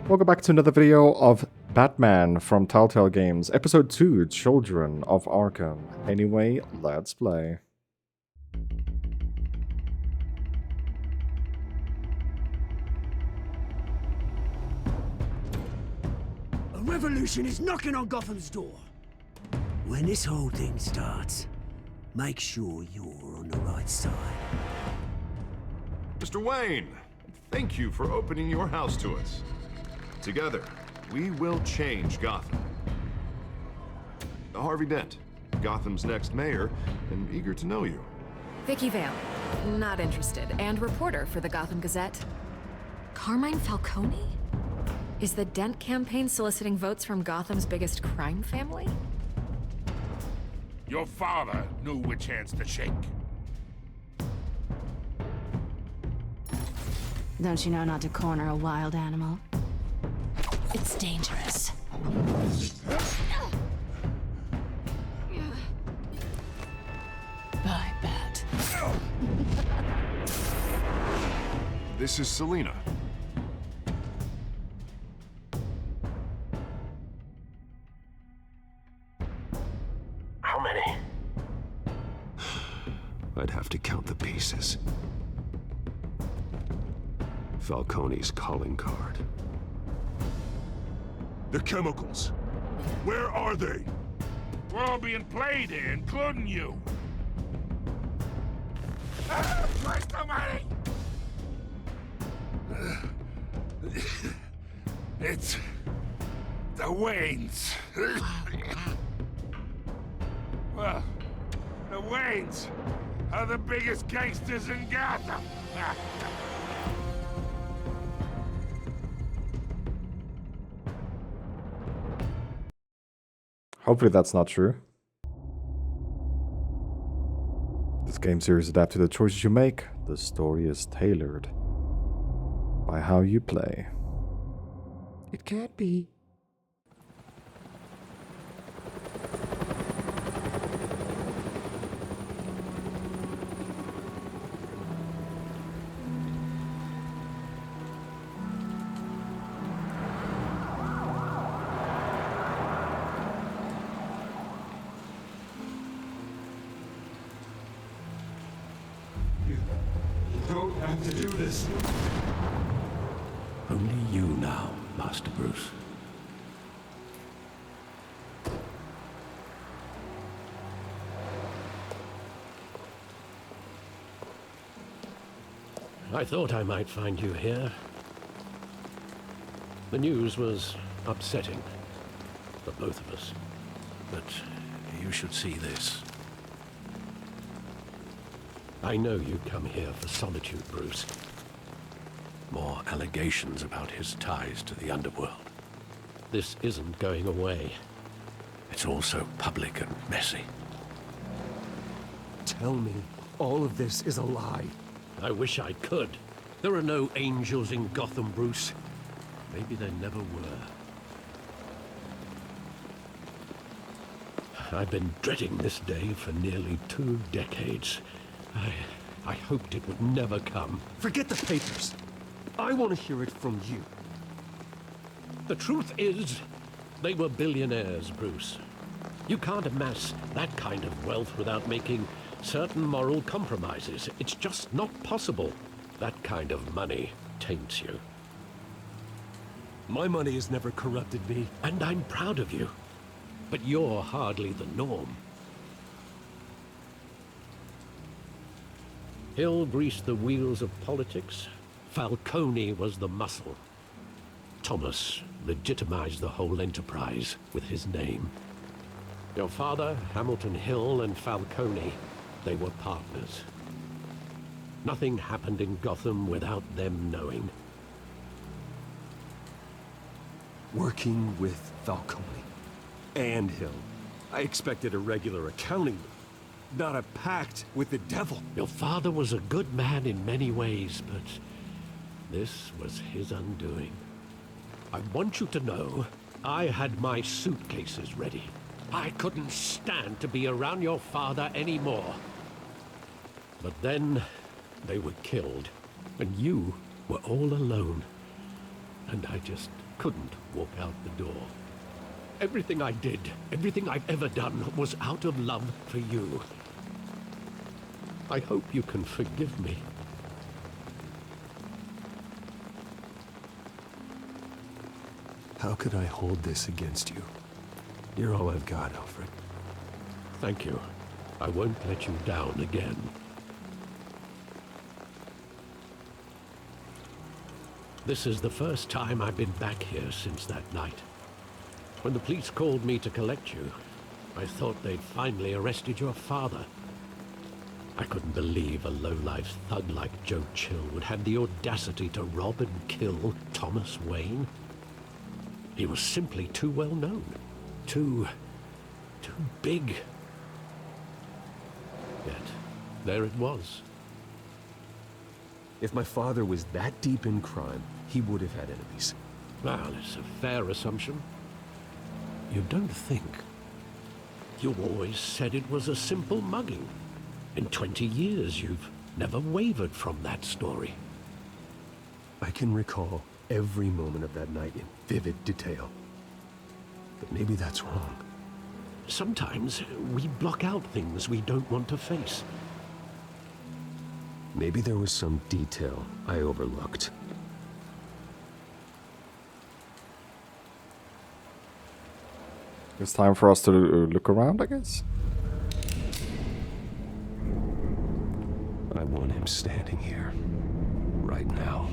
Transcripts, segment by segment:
Welcome back to another video of Batman from Telltale Games, Episode 2, Children of Arkham. Anyway, let's play. A revolution is knocking on Gotham's door. When this whole thing starts, make sure you're on the right side. Mr. Wayne, thank you for opening your house to us. Together, we will change Gotham. Harvey Dent, Gotham's next mayor, and eager to know you. Vicky Vale, not interested, and reporter for the Gotham Gazette. Carmine Falcone? Is the Dent campaign soliciting votes from Gotham's biggest crime family? Your father knew which hands to shake. Don't you know not to corner a wild animal? It's dangerous. Bye, Bat. This is Selina. How many? I'd have to count the pieces. Falcone's calling card. The chemicals. Where are they? We're all being played here, including you. Christ almighty! It's the Waynes. Well, the Waynes are the biggest gangsters in Gotham. Hopefully that's not true. This game series adapts to the choices you make. The story is tailored by how you play. It can't be. Don't have to do this. Only you now, Master Bruce. I thought I might find you here. The news was upsetting for both of us. But you should see this. I know you come here for solitude, Bruce. More allegations about his ties to the underworld. This isn't going away. It's all so public and messy. Tell me, all of this is a lie. I wish I could. There are no angels in Gotham, Bruce. Maybe there never were. I've been dreading this day for nearly 2 decades. I hoped it would never come. Forget the papers. I want to hear it from you. The truth is, they were billionaires, Bruce. You can't amass that kind of wealth without making certain moral compromises. It's just not possible. That kind of money taints you. My money has never corrupted me. And I'm proud of you. But you're hardly the norm. Hill greased the wheels of politics. Falcone was the muscle. Thomas legitimized the whole enterprise with his name. Your father, Hamilton Hill, and Falcone, they were partners. Nothing happened in Gotham without them knowing. Working with Falcone and Hill. I expected a regular accounting, not a pact with the devil. Your father was a good man in many ways, but this was his undoing. I want you to know, I had my suitcases ready. I couldn't stand to be around your father anymore. But then, they were killed, and you were all alone. and I just couldn't walk out the door. Everything I did, everything I've ever done, was out of love for you. I hope you can forgive me. How could I hold this against you? You're all I've got, Alfred. Thank you. I won't let you down again. This is the first time I've been back here since that night. When the police called me to collect you, I thought they'd finally arrested your father. I couldn't believe a low-life thug like Joe Chill would have the audacity to rob and kill Thomas Wayne. He was simply too well known. Too big. Yet, there it was. If my father was that deep in crime, he would have had enemies. Well, it's a fair assumption. You don't think? You always said it was a simple mugging. In 20 years, you've never wavered from that story. I can recall every moment of that night in vivid detail. But maybe that's wrong. Sometimes we block out things we don't want to face. Maybe there was some detail I overlooked. It's time for us to look around, I guess. I want him standing here, right now.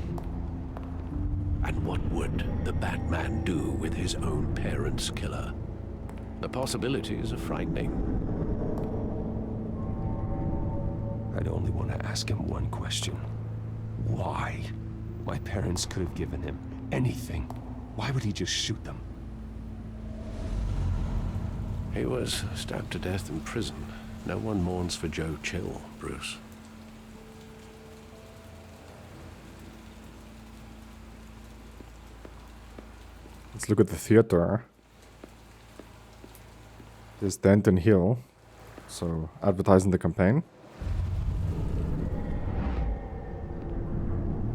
And what would the Batman do with his own parents' killer? The possibilities are frightening. I'd only want to ask him one question. Why? My parents could have given him anything. Why would he just shoot them? He was stabbed to death in prison. No one mourns for Joe Chill, Bruce. Let's look at the theater. There's Denton Hill. So, advertising the campaign.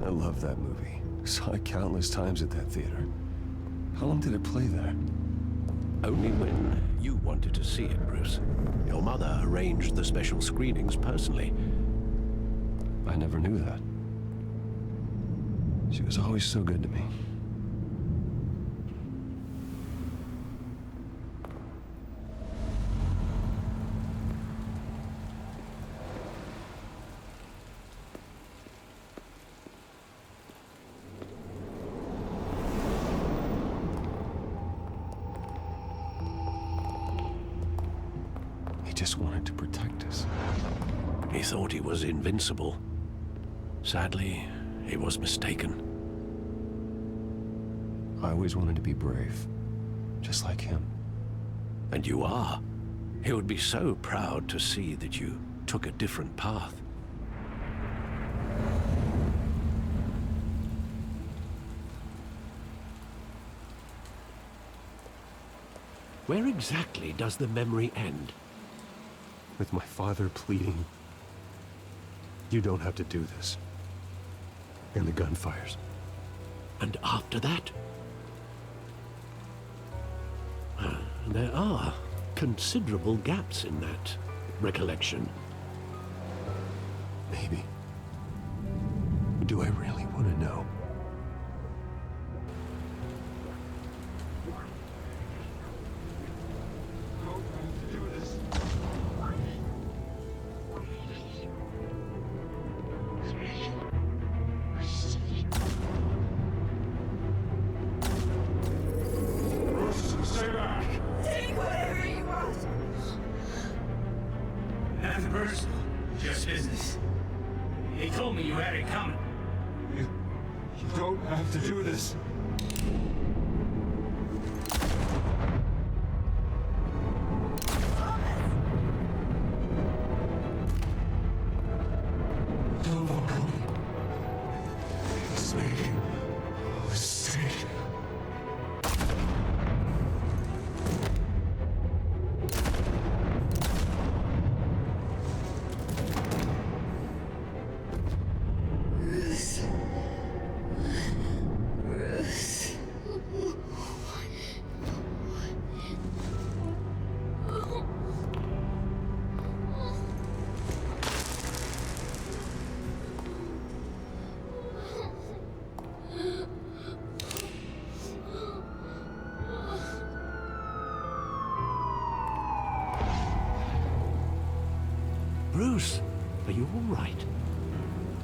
I love that movie. Saw it countless times at that theater. How long did it play there? Only when you wanted to see it, Bruce. Your mother arranged the special screenings personally. I never knew that. She was always so good to me. Just wanted to protect us. He thought he was invincible. Sadly, he was mistaken. I always wanted to be brave, just like him. And you are. He would be so proud to see that you took a different path. Where exactly does the memory end? With my father pleading, "You don't have to do this." And the gun fires. And after that? There are considerable gaps in that recollection. Maybe. Do I really want to know? Nothing personal, just business. He told me you had it coming. You don't have to do this. Bruce. Bruce, are you all right?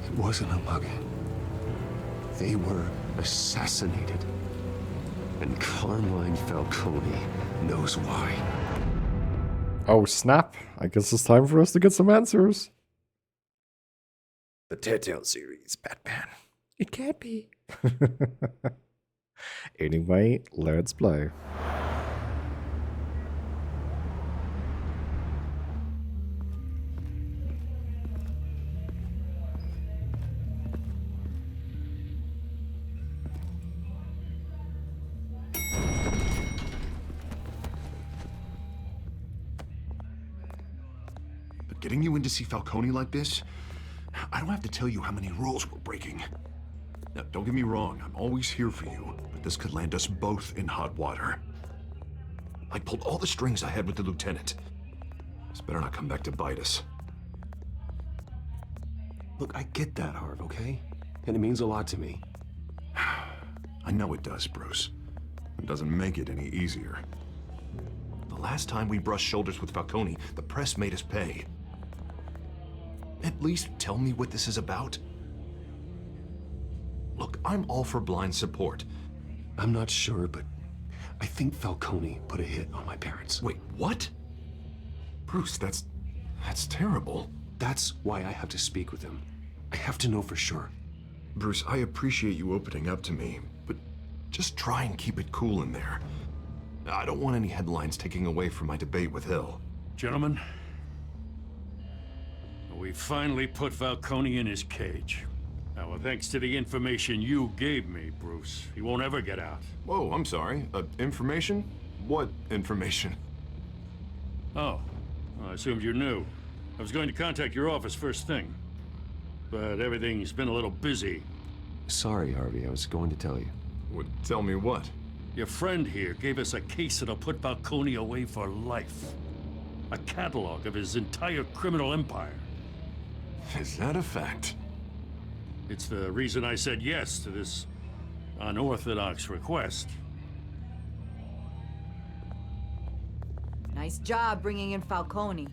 It wasn't a mug. They were assassinated. And Carmine Falcone knows why. Oh snap, I guess it's time for us to get some answers. The Telltale series, Batman. It can't be. Anyway, let's play. But getting you in to see Falcone like this, I don't have to tell you how many rules we're breaking. Now, don't get me wrong, I'm always here for you, but this could land us both in hot water. I pulled all the strings I had with the lieutenant. This better not come back to bite us. Look, I get that, Harv, okay? And it means a lot to me. I know it does, Bruce. It doesn't make it any easier. The last time we brushed shoulders with Falcone, the press made us pay. At least tell me what this is about. Look, I'm all for blind support. I'm not sure, but I think Falcone put a hit on my parents. Wait, what? Bruce, that's terrible. That's why I have to speak with him. I have to know for sure. Bruce, I appreciate you opening up to me, but just try and keep it cool in there. I don't want any headlines taking away from my debate with Hill. Gentlemen, we finally put Falcone in his cage. Now, thanks to the information you gave me, Bruce, he won't ever get out. Whoa, I'm sorry. Information? What information? Oh, well, I assumed you knew. I was going to contact your office first thing, but everything's been a little busy. Sorry, Harvey, I was going to tell you. Would tell me what? Your friend here gave us a case that'll put Falcone away for life. A catalog of his entire criminal empire. Is that a fact? It's the reason I said yes to this unorthodox request. Nice job bringing in Falcone.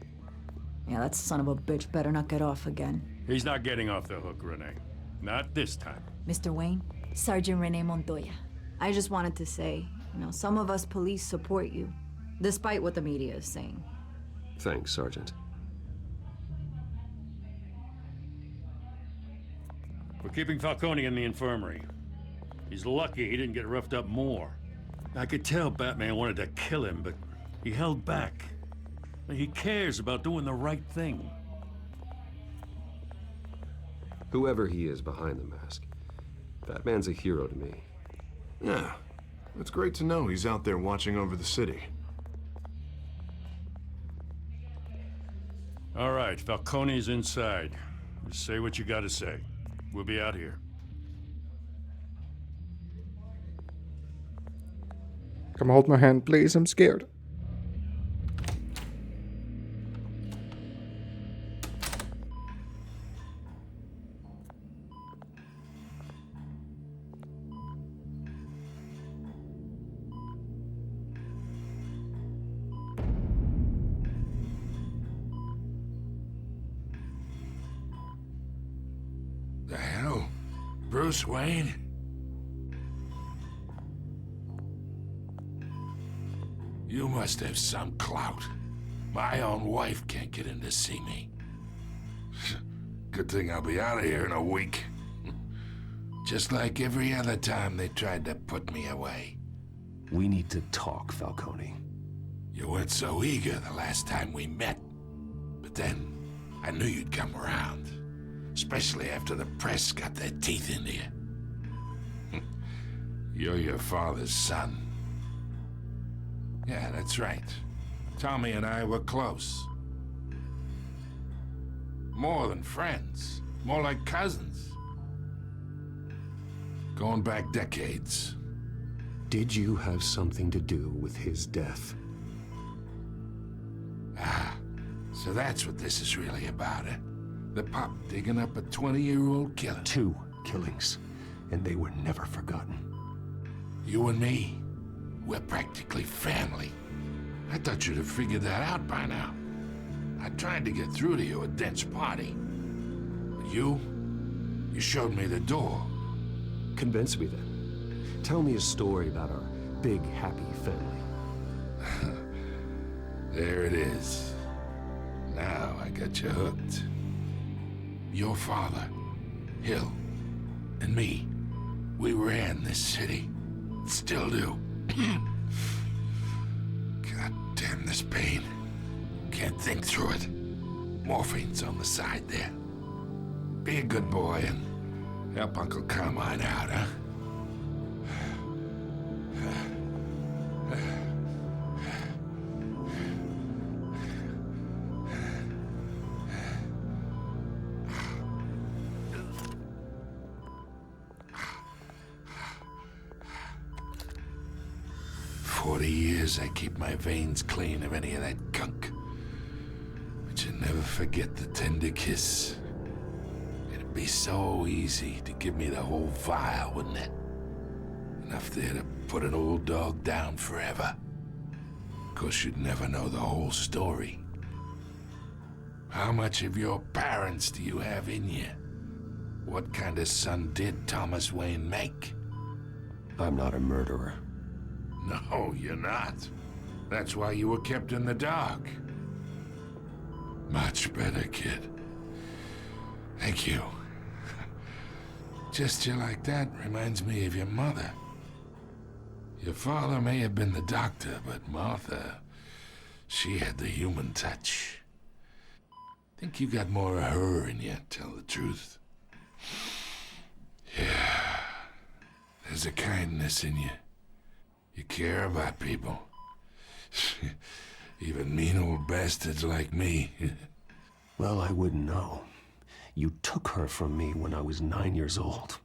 Yeah, that son of a bitch better not get off again. He's not getting off the hook, Renee. Not this time. Mr. Wayne, Sergeant Renee Montoya. I just wanted to say, some of us police support you, despite what the media is saying. Thanks, Sergeant. We're keeping Falcone in the infirmary. He's lucky he didn't get roughed up more. I could tell Batman wanted to kill him, but he held back. He cares about doing the right thing. Whoever he is behind the mask, Batman's a hero to me. Yeah, it's great to know he's out there watching over the city. All right, Falcone's inside. Just say what you gotta say. We'll be out here. Come hold my hand, please. I'm scared. The hell? Bruce Wayne? You must have some clout. My own wife can't get in to see me. Good thing I'll be out of here in a week. Just like every other time they tried to put me away. We need to talk, Falcone. You weren't so eager the last time we met. But then, I knew you'd come around. Especially after the press got their teeth into you. You're your father's son. Yeah, that's right. Tommy and I were close. More than friends. More like cousins. Going back decades. Did you have something to do with his death? Ah, so that's what this is really about, eh? The pup digging up a 20-year-old killer. 2 killings, and they were never forgotten. You and me, we're practically family. I thought you'd have figured that out by now. I tried to get through to you at Dent's party. But you showed me the door. Convince me then. Tell me a story about our big, happy family. There it is. Now I got you hooked. Your father, Hill, and me, we ran this city. Still do. God damn this pain. Can't think through it. Morphine's on the side there. Be a good boy and help Uncle Carmine out, huh? I keep my veins clean of any of that gunk. But you never forget the tender kiss. It'd be so easy to give me the whole vial, wouldn't it? Enough there to put an old dog down forever. Of course, you'd never know the whole story. How much of your parents do you have in you? What kind of son did Thomas Wayne make? I'm not a murderer. No, you're not. That's why you were kept in the dark. Much better, kid. Thank you. Gesture like that reminds me of your mother. Your father may have been the doctor, but Martha, she had the human touch. Think you got more of her in you, tell the truth. Yeah. There's a kindness in you. You care about people. Even mean old bastards like me. Well, I wouldn't know. You took her from me when I was 9 years old.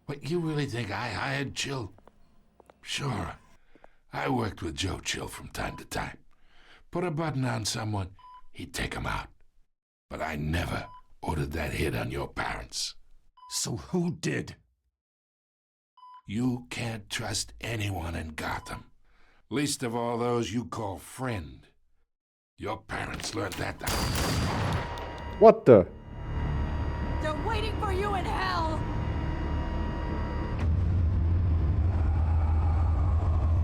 What, you really think I hired Chill? Sure. I worked with Joe Chill from time to time. Put a button on someone, he'd take him out. But I never ordered that hit on your parents. So who did? You can't trust anyone in Gotham. Least of all those you call friend. Your parents learned that. What the? They're waiting for you in hell!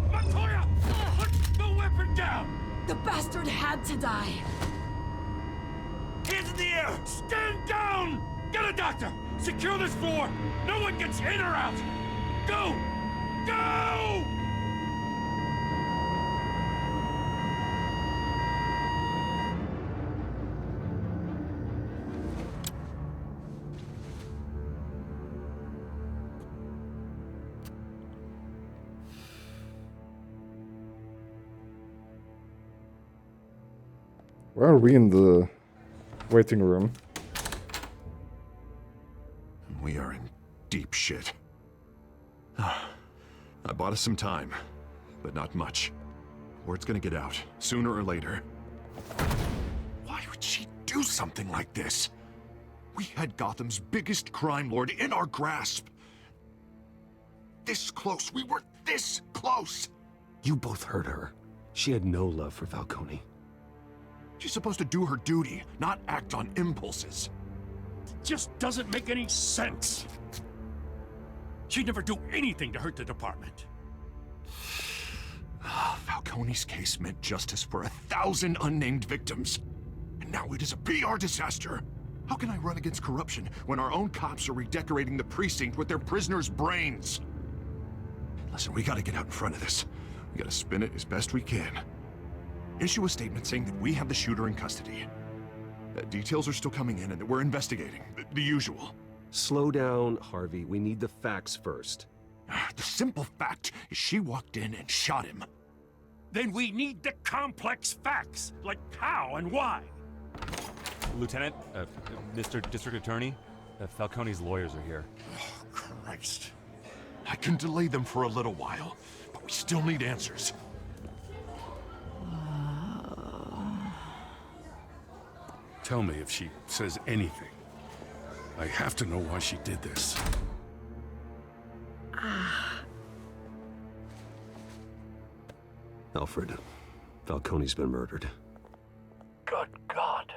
Montoya! Put the weapon down! The bastard had to die! Hands in the air! Stand down! Get a doctor! Secure this floor! No one gets in or out! Go! Go! Where are we in the waiting room? We are in deep shit. I bought us some time, but not much. Word's gonna get out, sooner or later. Why would she do something like this? We had Gotham's biggest crime lord in our grasp. This close, we were this close! You both hurt her. She had no love for Falcone. She's supposed to do her duty, not act on impulses. It just doesn't make any sense. She'd never do anything to hurt the department. Falcone's case meant justice for 1,000 unnamed victims. And now it is a PR disaster. How can I run against corruption when our own cops are redecorating the precinct with their prisoners' brains? Listen, we gotta get out in front of this. We gotta spin it as best we can. Issue a statement saying that we have the shooter in custody. Details are still coming in and that we're investigating. The usual. Slow down, Harvey. We need the facts first. The simple fact is she walked in and shot him. Then we need the complex facts, like how and why. Lieutenant, Mr. District Attorney, Falcone's lawyers are here. Oh, Christ. I can delay them for a little while, but we still need answers. Tell me if she says anything. I have to know why she did this. Alfred, Falcone's been murdered. Good God.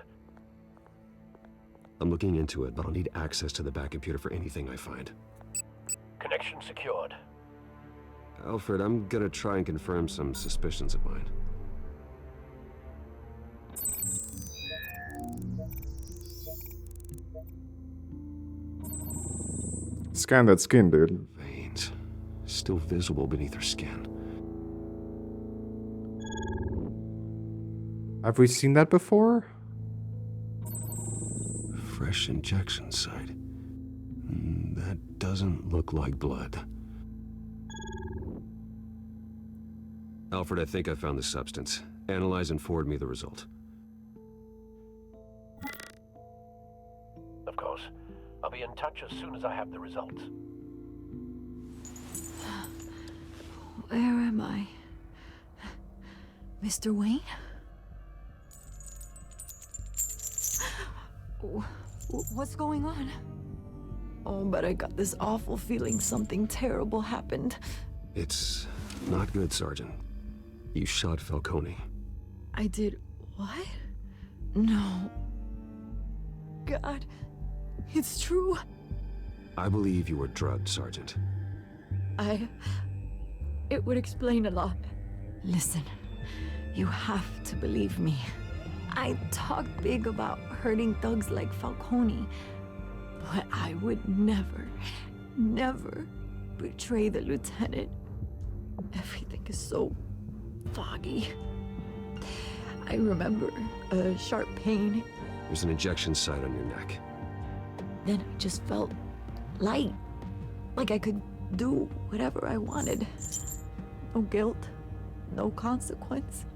I'm looking into it, but I'll need access to the back computer for anything I find. Connection secured. Alfred, I'm gonna try and confirm some suspicions of mine. Scan that skin, dude. Veins. Still visible beneath her skin. Have we seen that before? Fresh injection site. That doesn't look like blood. Alfred, I think I found the substance. Analyze and forward me the result. Of course. I'll be in touch as soon as I have the results. Where am I? Mr. Wayne? What's going on? Oh, but I got this awful feeling something terrible happened. It's not good, Sergeant. You shot Falcone. I did what? No. God, it's true. I believe you were drugged, Sergeant. It would explain a lot. Listen, you have to believe me. I talk big about hurting thugs like Falcone, but I would never, never betray the lieutenant. Everything is so foggy. I remember a sharp pain. There's an injection site on your neck. Then I just felt light, like I could do whatever I wanted. No guilt, no consequence.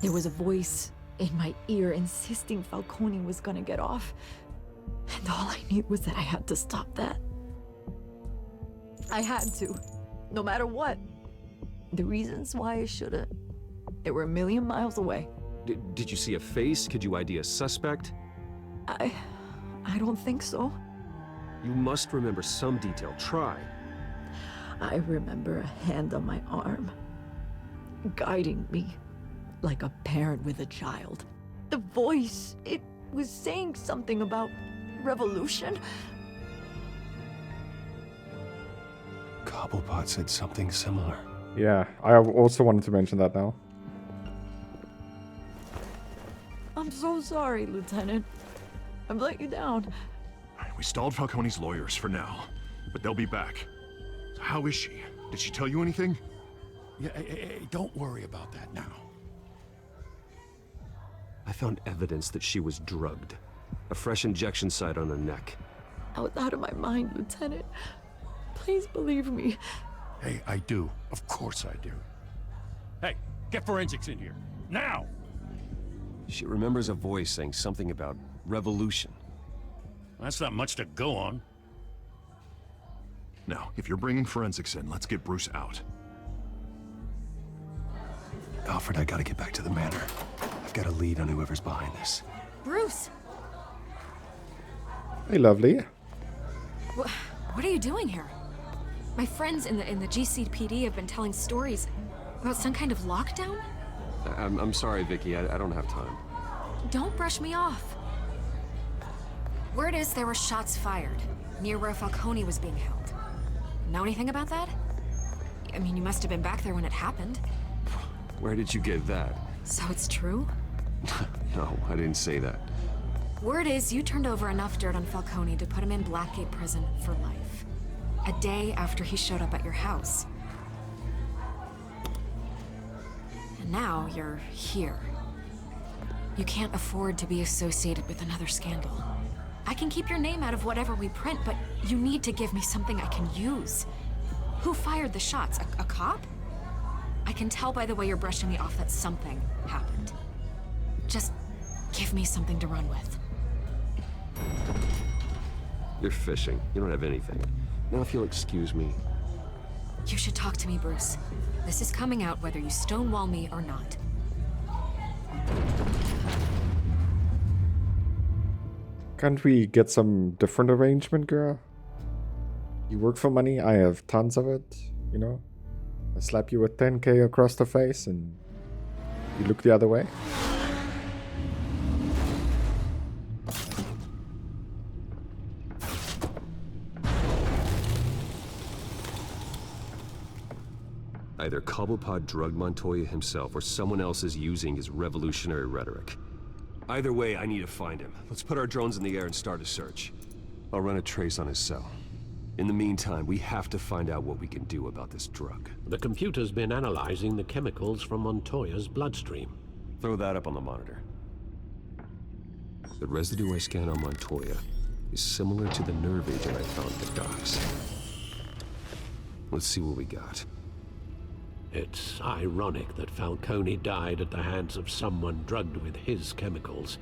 There was a voice in my ear insisting Falcone was gonna get off. And all I knew was that I had to stop that. I had to, no matter what. The reasons why I shouldn't, they were a million miles away. Did you see a face? Could you ID a suspect? I don't think so. You must remember some detail. Try. I remember a hand on my arm, guiding me like a parent with a child. The voice, it was saying something about revolution. Cobblepot said something similar. Yeah, I also wanted to mention that now. I'm so sorry, Lieutenant. I've let you down. We stalled Falcone's lawyers for now, but they'll be back. So how is she? Did she tell you anything? Yeah, hey, don't worry about that now. I found evidence that she was drugged. A fresh injection site on her neck. I was out of my mind, Lieutenant. Please believe me. Hey, I do. Of course I do. Hey, get forensics in here. Now! She remembers a voice saying something about revolution. That's not much to go on. Now, if you're bringing forensics in, let's get Bruce out. Alfred, I gotta get back to the manor. I've got a lead on whoever's behind this. Bruce! Hey, lovely. What are you doing here? My friends in the GCPD have been telling stories about some kind of lockdown? I'm sorry, Vicky. I don't have time. Don't brush me off. Word is there were shots fired near where Falcone was being held. Know anything about that? I mean, you must have been back there when it happened. Where did you get that? So it's true? No, I didn't say that. Word is you turned over enough dirt on Falcone to put him in Blackgate Prison for life. A day after he showed up at your house. And now you're here. You can't afford to be associated with another scandal. I can keep your name out of whatever we print, but you need to give me something I can use. Who fired the shots? A cop? I can tell by the way you're brushing me off that something happened. Just give me something to run with. You're fishing. You don't have anything. Now if you'll excuse me. You should talk to me, Bruce. This is coming out whether you stonewall me or not. Can't we get some different arrangement, girl? You work for money, I have tons of it, you know? I slap you with 10K across the face and you look the other way. Either Cobblepot drugged Montoya himself, or someone else is using his revolutionary rhetoric. Either way, I need to find him. Let's put our drones in the air and start a search. I'll run a trace on his cell. In the meantime, we have to find out what we can do about this drug. The computer's been analyzing the chemicals from Montoya's bloodstream. Throw that up on the monitor. The residue I scan on Montoya is similar to the nerve agent I found at the docks. Let's see what we got. It's ironic that Falcone died at the hands of someone drugged with his chemicals.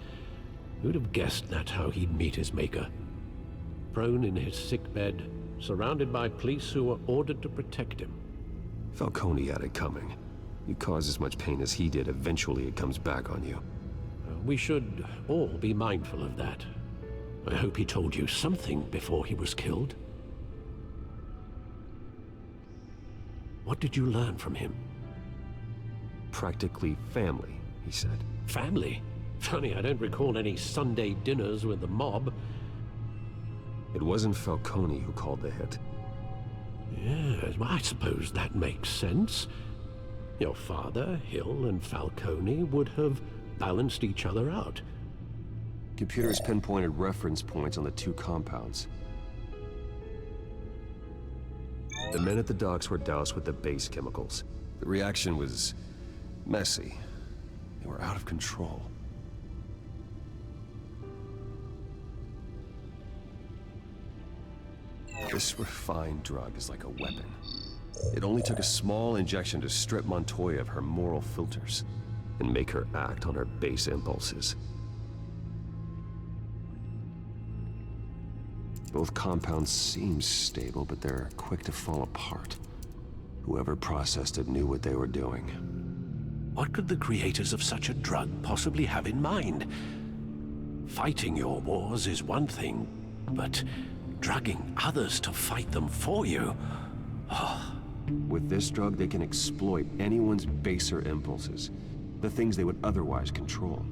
Who'd have guessed that's how he'd meet his maker? Prone in his sickbed, surrounded by police who were ordered to protect him. Falcone had it coming. You cause as much pain as he did, eventually it comes back on you. We should all be mindful of that. I hope he told you something before he was killed. What did you learn from him? Practically family, he said. Family? Funny, I don't recall any Sunday dinners with the mob. It wasn't Falcone who called the hit. Yes, well, I suppose that makes sense. Your father, Hill, and Falcone would have balanced each other out. Computers pinpointed reference points on the two compounds. The men at the docks were doused with the base chemicals. The reaction was messy. They were out of control. This refined drug is like a weapon. It only took a small injection to strip Montoya of her moral filters and make her act on her base impulses. Both compounds seem stable, but they're quick to fall apart. Whoever processed it knew what they were doing. What could the creators of such a drug possibly have in mind? Fighting your wars is one thing, but drugging others to fight them for you? With this drug, they can exploit anyone's baser impulses, the things they would otherwise control.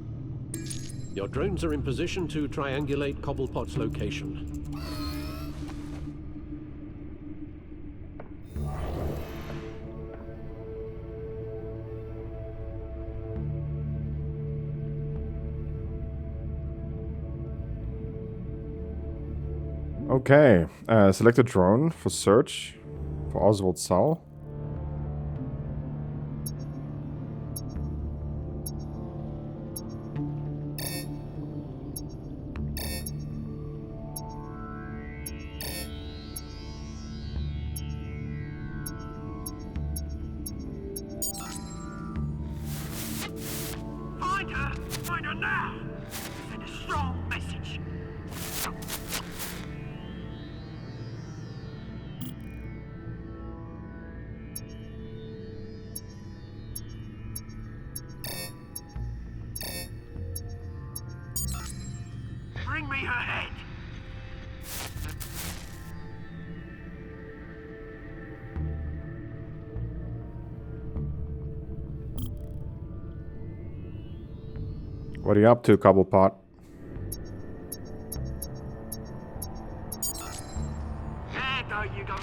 Your drones are in position to triangulate Cobblepot's location. Okay, select a drone for search for Oswald's cell. Find her now! Send a strong message. Bring me her head! What are you up to, Cobblepot? There you go.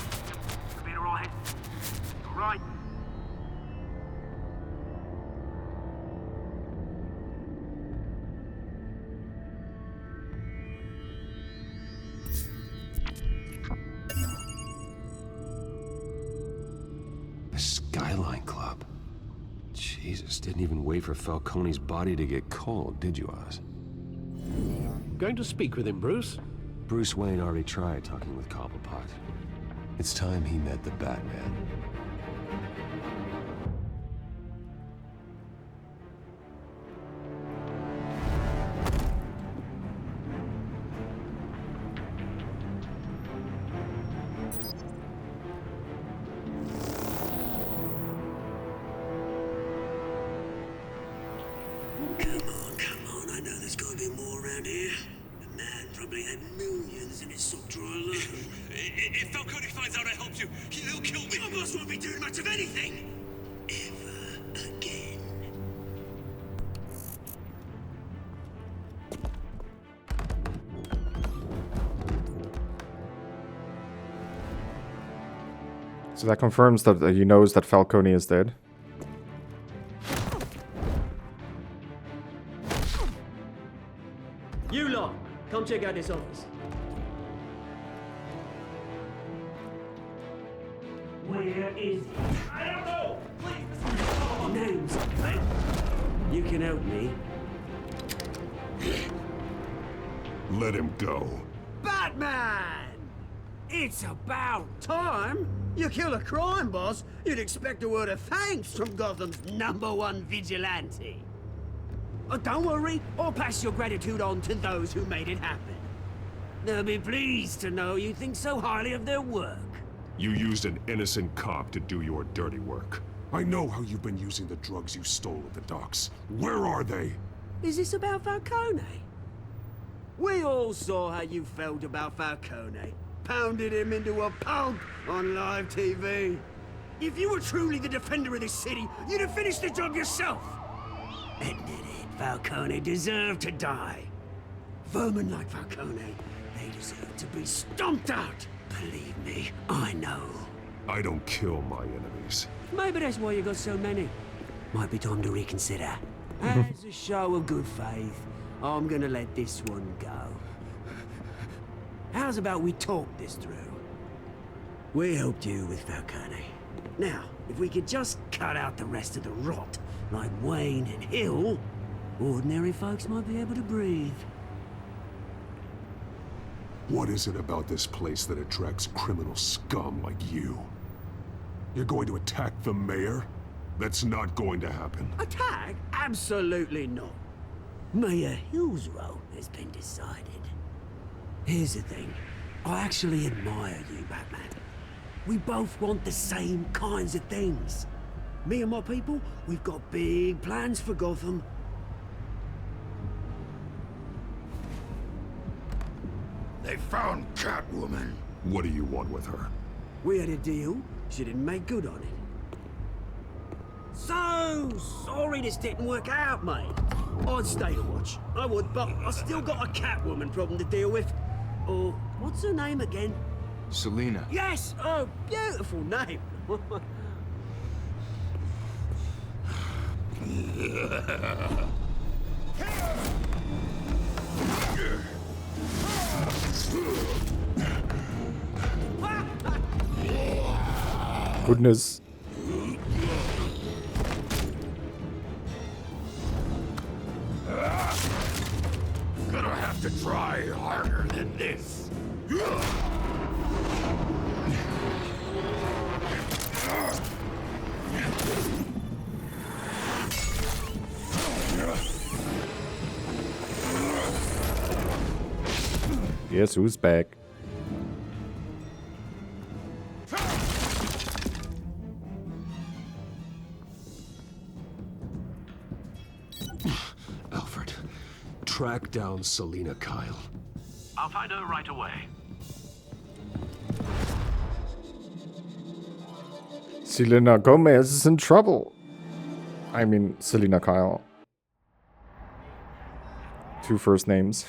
You'll be alright. Alright. The Skyline Club. Jesus, didn't even wait for Falcone's body to get cold, did you, Oz? Going to speak with him, Bruce? Bruce Wayne already tried talking with Cobblepot. It's time he met the Batman. Come on, I know there's gotta be more around here. The man probably had millions in his sock drawer alone. If Falcone finds out I helped you, he'll kill me. Your boss won't be doing much of anything. Ever again. So that confirms that he knows that Falcone is dead. You lot, come check out this office. Where is he? I don't know! Please, names, mate. You can help me. Let him go. Batman! It's about time. You kill a crime boss, you'd expect a word of thanks from Gotham's #1 vigilante. Oh, don't worry, I'll pass your gratitude on to those who made it happen. They'll be pleased to know you think so highly of their work. You used an innocent cop to do your dirty work. I know how you've been using the drugs you stole at the docks. Where are they? Is this about Falcone? We all saw how you felt about Falcone. Pounded him into a pulp on live TV. If you were truly the defender of this city, you'd have finished the job yourself. Admit it, Falcone deserved to die. Vermin like Falcone, they deserve to be stomped out. Believe me, I know. I don't kill my enemies. Maybe that's why you got so many. Might be time to reconsider. As a show of good faith, I'm gonna let this one go. How's about we talk this through? We helped you with Falcone. Now, if we could just cut out the rest of the rot, like Wayne and Hill, ordinary folks might be able to breathe. What is it about this place that attracts criminal scum like you? You're going to attack the mayor? That's not going to happen. Attack? Absolutely not. Mayor Hill's role has been decided. Here's the thing. I actually admire you, Batman. We both want the same kinds of things. Me and my people, we've got big plans for Gotham. They found Catwoman. What do you want with her? We had a deal. She didn't make good on it. So sorry this didn't work out, mate. I'd stay to watch. I would, but I still got a Catwoman problem to deal with. Oh, what's her name again? Selina. Yes! Oh, beautiful name. Goodness. Gonna have to try harder than this. Guess who's back? Alfred, track down Selina Kyle. I'll find her right away. Selena Gomez is in trouble. I mean, Selena Kyle. Two first names.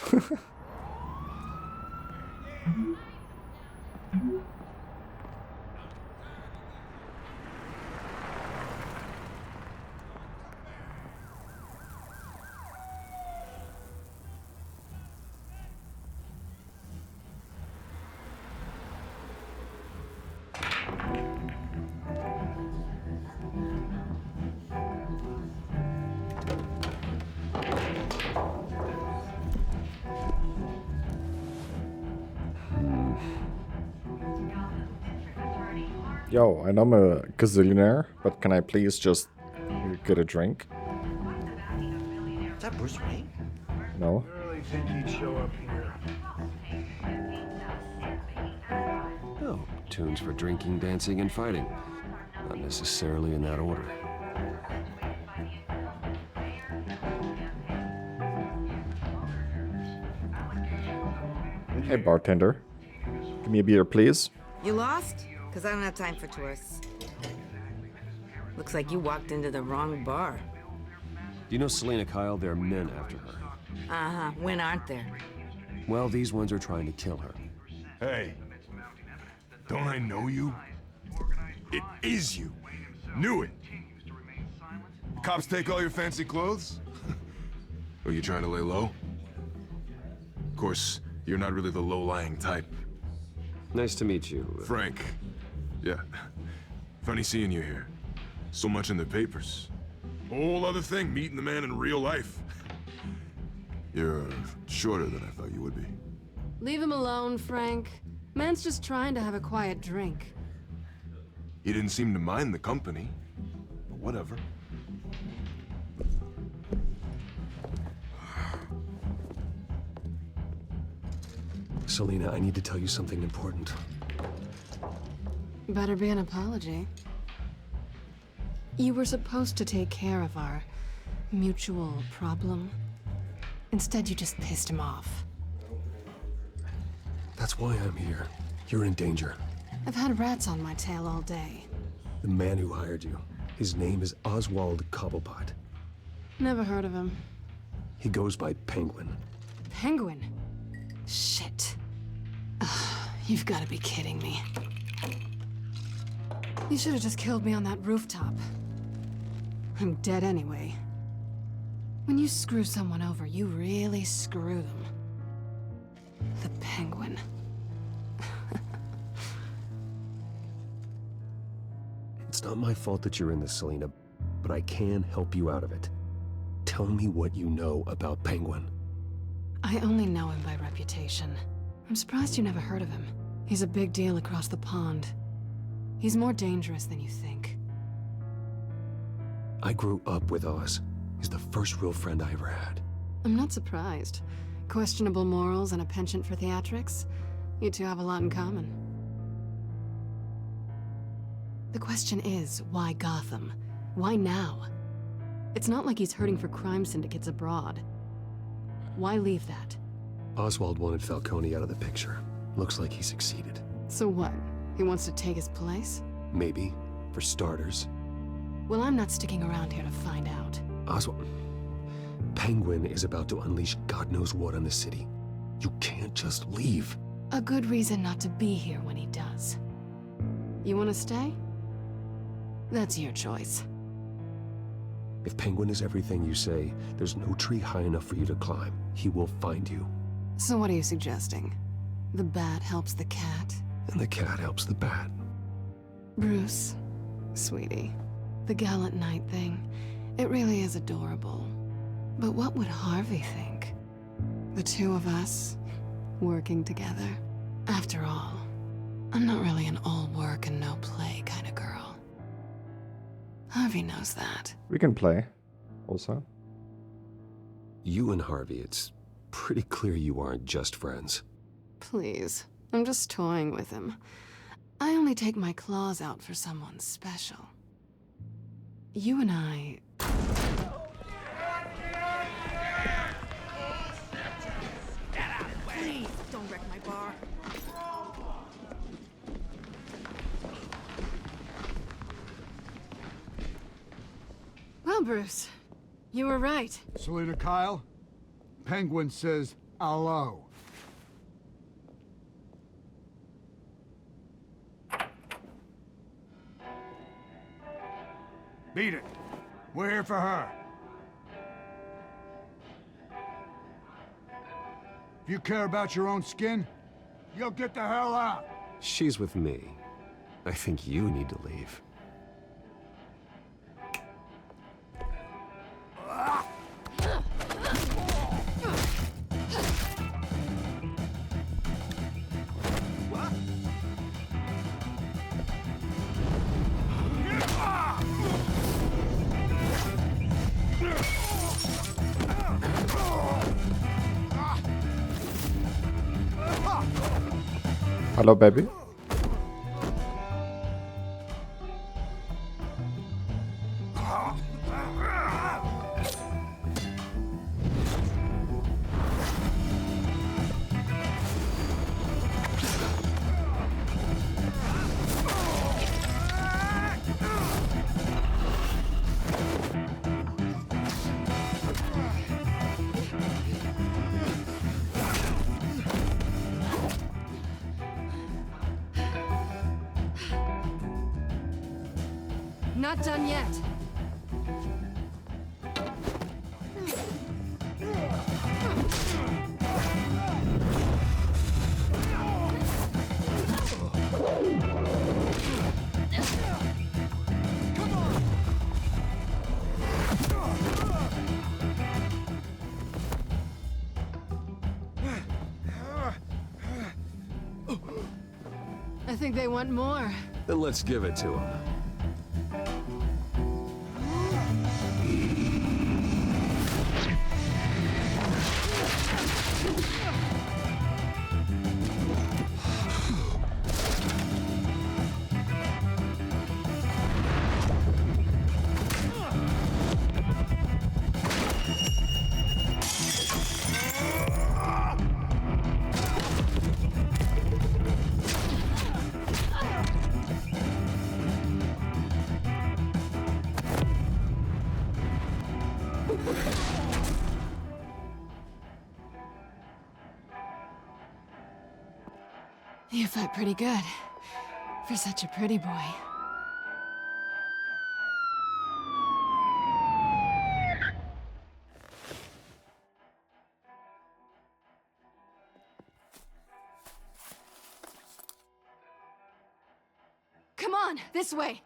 Yo, I know I'm a gazillionaire, but can I please just get a drink? Is that Bruce Wayne? No. I really think he'd show up here. Oh, tunes for drinking, dancing, and fighting. Not necessarily in that order. Hey, bartender. Give me a beer, please. You lost? Because I don't have time for tourists. Looks like you walked into the wrong bar. Do you know Selina Kyle? There are men after her. Uh-huh. When aren't there? Well, these ones are trying to kill her. Hey, don't I know you? It is you. Knew it. The cops take all your fancy clothes? Are you trying to lay low? Of course, you're not really the low-lying type. Nice to meet you. Frank. Yeah. Funny seeing you here. So much in the papers. Whole other thing, meeting the man in real life. You're shorter than I thought you would be. Leave him alone, Frank. Man's just trying to have a quiet drink. He didn't seem to mind the company. But whatever. Selina, I need to tell you something important. Better be an apology. You were supposed to take care of our mutual problem. Instead, you just pissed him off. That's why I'm here. You're in danger. I've had rats on my tail all day. The man who hired you, his name is Oswald Cobblepot. Never heard of him. He goes by Penguin. Penguin? Shit. Ugh, you've got to be kidding me. You should have just killed me on that rooftop. I'm dead anyway. When you screw someone over, you really screw them. The Penguin. It's not my fault that you're in this, Selina, but I can help you out of it. Tell me what you know about Penguin. I only know him by reputation. I'm surprised you never heard of him. He's a big deal across the pond. He's more dangerous than you think. I grew up with Oz. He's the first real friend I ever had. I'm not surprised. Questionable morals and a penchant for theatrics. You two have a lot in common. The question is, why Gotham? Why now? It's not like he's hurting for crime syndicates abroad. Why leave that? Oswald wanted Falcone out of the picture. Looks like he succeeded. So what? He wants to take his place? Maybe, for starters. Well, I'm not sticking around here to find out. Oswald... Penguin is about to unleash God knows what on the city. You can't just leave. A good reason not to be here when he does. You want to stay? That's your choice. If Penguin is everything you say, there's no tree high enough for you to climb. He will find you. So what are you suggesting? The bat helps the cat? And the cat helps the bat. Bruce, sweetie, the gallant knight thing, it really is adorable. But what would Harvey think? The two of us, working together? After all, I'm not really an all work and no play kind of girl. Harvey knows that. We can play, also. You and Harvey, it's pretty clear you aren't just friends. Please, I'm just toying with him. I only take my claws out for someone special. You and I... Please, don't wreck my bar. Well, Bruce, you were right. Selina Kyle, Penguin says hello. Beat it. We're here for her. If you care about your own skin, you'll get the hell out. She's with me. I think you need to leave. Hello, baby. Not done yet. I think they want more. Then let's give it to them. You fight pretty good. For such a pretty boy. Come on, this way.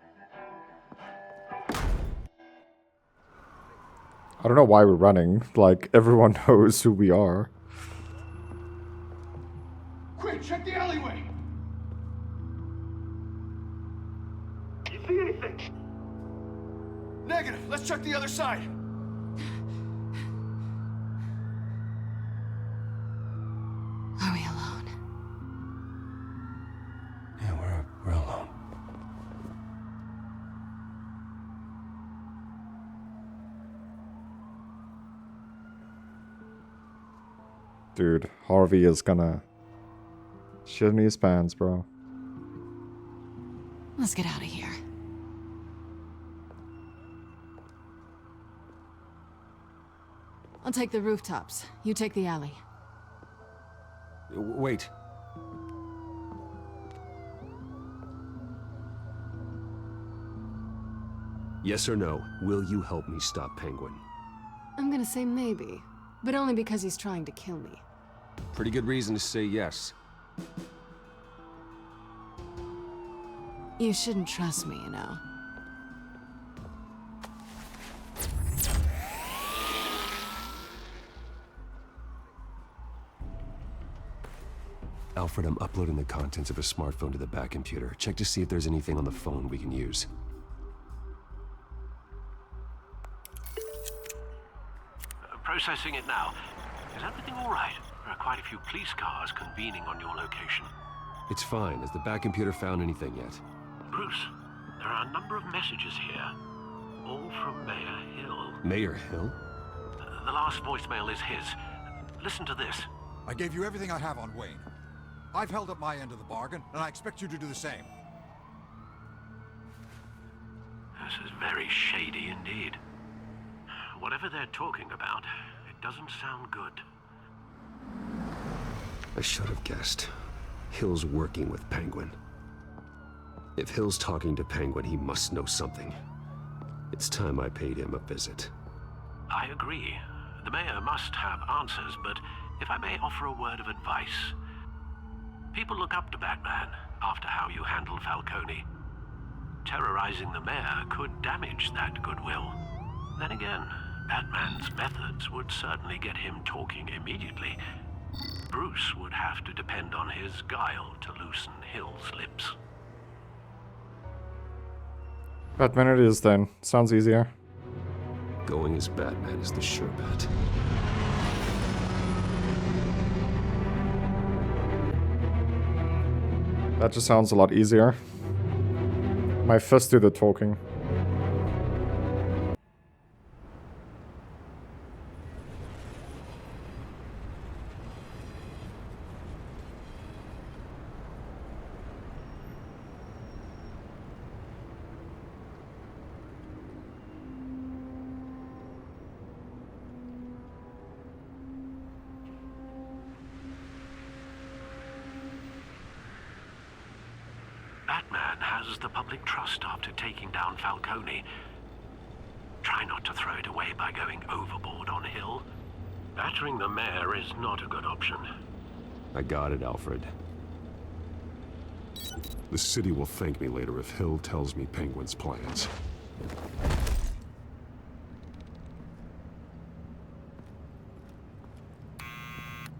I don't know why we're running. Like, everyone knows who we are. Quick, check the alleyway! You see anything? Negative. Let's check the other side. Are we alone? Yeah, we're alone. Dude, Harvey is gonna shit me his pants, bro. Let's get out of here. I'll take the rooftops. You take the alley. Wait. Yes or no, will you help me stop Penguin? I'm gonna say maybe, but only because he's trying to kill me. Pretty good reason to say yes. You shouldn't trust me, you know. Alfred, I'm uploading the contents of a smartphone to the back computer. Check to see if there's anything on the phone we can use. Processing it now. Is everything all right? There are quite a few police cars convening on your location. It's fine. Has the back computer found anything yet? Bruce, there are a number of messages here. All from Mayor Hill. Mayor Hill? The last voicemail is his. Listen to this. I gave you everything I have on Wayne. I've held up my end of the bargain, and I expect you to do the same. This is very shady indeed. Whatever they're talking about, it doesn't sound good. I should have guessed. Hill's working with Penguin. If Hill's talking to Penguin, he must know something. It's time I paid him a visit. I agree. The mayor must have answers, but if I may offer a word of advice. People look up to Batman after how you handled Falcone. Terrorizing the mayor could damage that goodwill. Then again, Batman's methods would certainly get him talking immediately. Bruce would have to depend on his guile to loosen Hill's lips. Batman it is then. Sounds easier. Going as Batman is the sure bet. That just sounds a lot easier. My fists do the talking. Batman has has the public trust after taking down Falcone. Try not to throw it away by going overboard on Hill. Battering the mayor is not a good option. I got it, Alfred. The city will thank me later if Hill tells me Penguin's plans.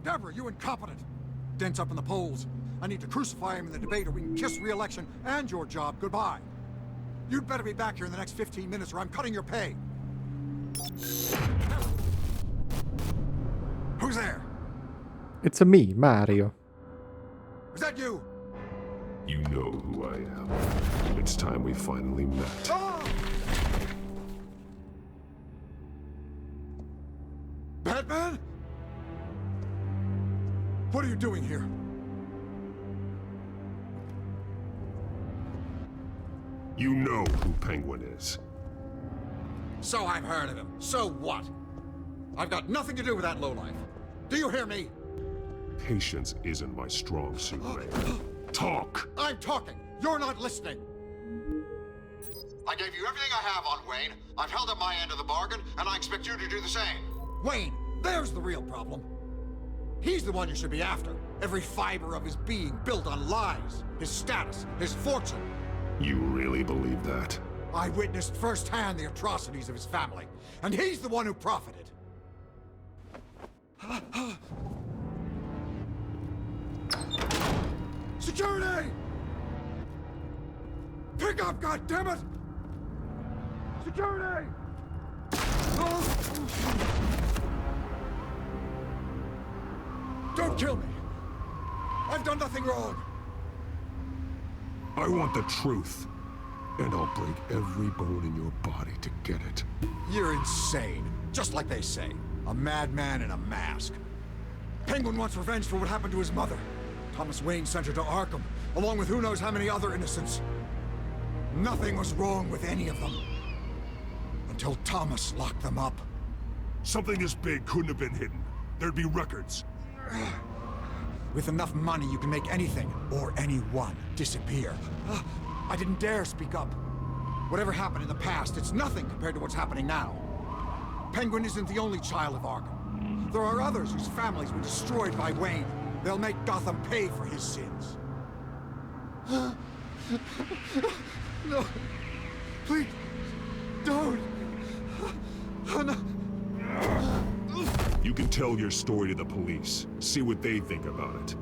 Deborah, you incompetent! Dent's up in the polls. I need to crucify him in the debate or we can kiss re-election and your job goodbye. You'd better be back here in the next 15 minutes or I'm cutting your pay. Who's there? It's a me, Mario. Is that you? You know who I am. It's time we finally met. Ah! Batman? What are you doing here? You know who Penguin is. So I've heard of him. So what? I've got nothing to do with that lowlife. Do you hear me? Patience isn't my strong suit, man. Talk! I'm talking. You're not listening. I gave you everything I have on Wayne. I've held up my end of the bargain, and I expect you to do the same. Wayne, there's the real problem. He's the one you should be after. Every fiber of his being built on lies. His status, his fortune. You really believe that? I witnessed firsthand the atrocities of his family, and he's the one who profited. Security! Pick up, goddammit! Security! Don't kill me! I've done nothing wrong! I want the truth. And I'll break every bone in your body to get it. You're insane. Just like they say. A madman in a mask. Penguin wants revenge for what happened to his mother. Thomas Wayne sent her to Arkham, along with who knows how many other innocents. Nothing was wrong with any of them. Until Thomas locked them up. Something this big couldn't have been hidden. There'd be records. With enough money, you can make anything, or anyone, disappear. I didn't dare speak up. Whatever happened in the past, it's nothing compared to what's happening now. Penguin isn't the only child of Arkham. There are others whose families were destroyed by Wayne. They'll make Gotham pay for his sins. No. Please. Don't. Oh, no. You can tell your story to the police. See what they think about it.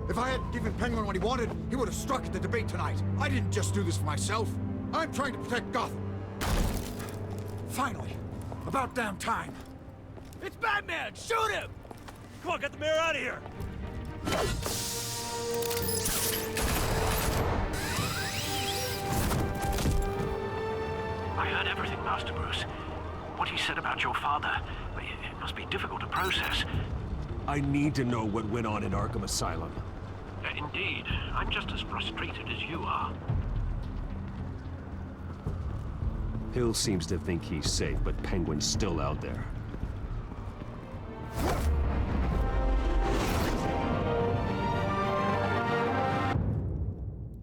If I hadn't given Penguin what he wanted, he would have struck at the debate tonight. I didn't just do this for myself. I'm trying to protect Gotham. Finally. About damn time. It's Batman! Shoot him! Come on, get the mayor out of here! I heard everything, Master Bruce. What he said about your father, it must be difficult to process. I need to know what went on in Arkham Asylum. Indeed. I'm just as frustrated as you are. Hill seems to think he's safe, but Penguin's still out there.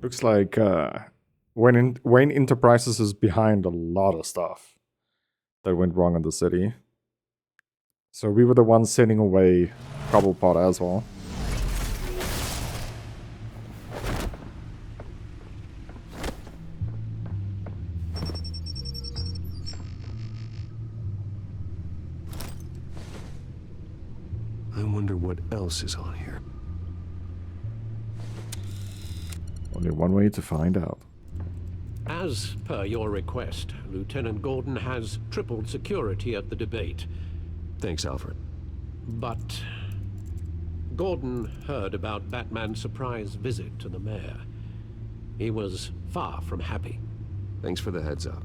Looks like Wayne Enterprises is behind a lot of stuff that went wrong in the city. So we were the ones sending away Cobblepot as well. I wonder what else is on here. Only one way to find out. As per your request, Lieutenant Gordon has tripled security at the debate. Thanks, Alfred. But Gordon heard about Batman's surprise visit to the mayor. He was far from happy. Thanks for the heads up.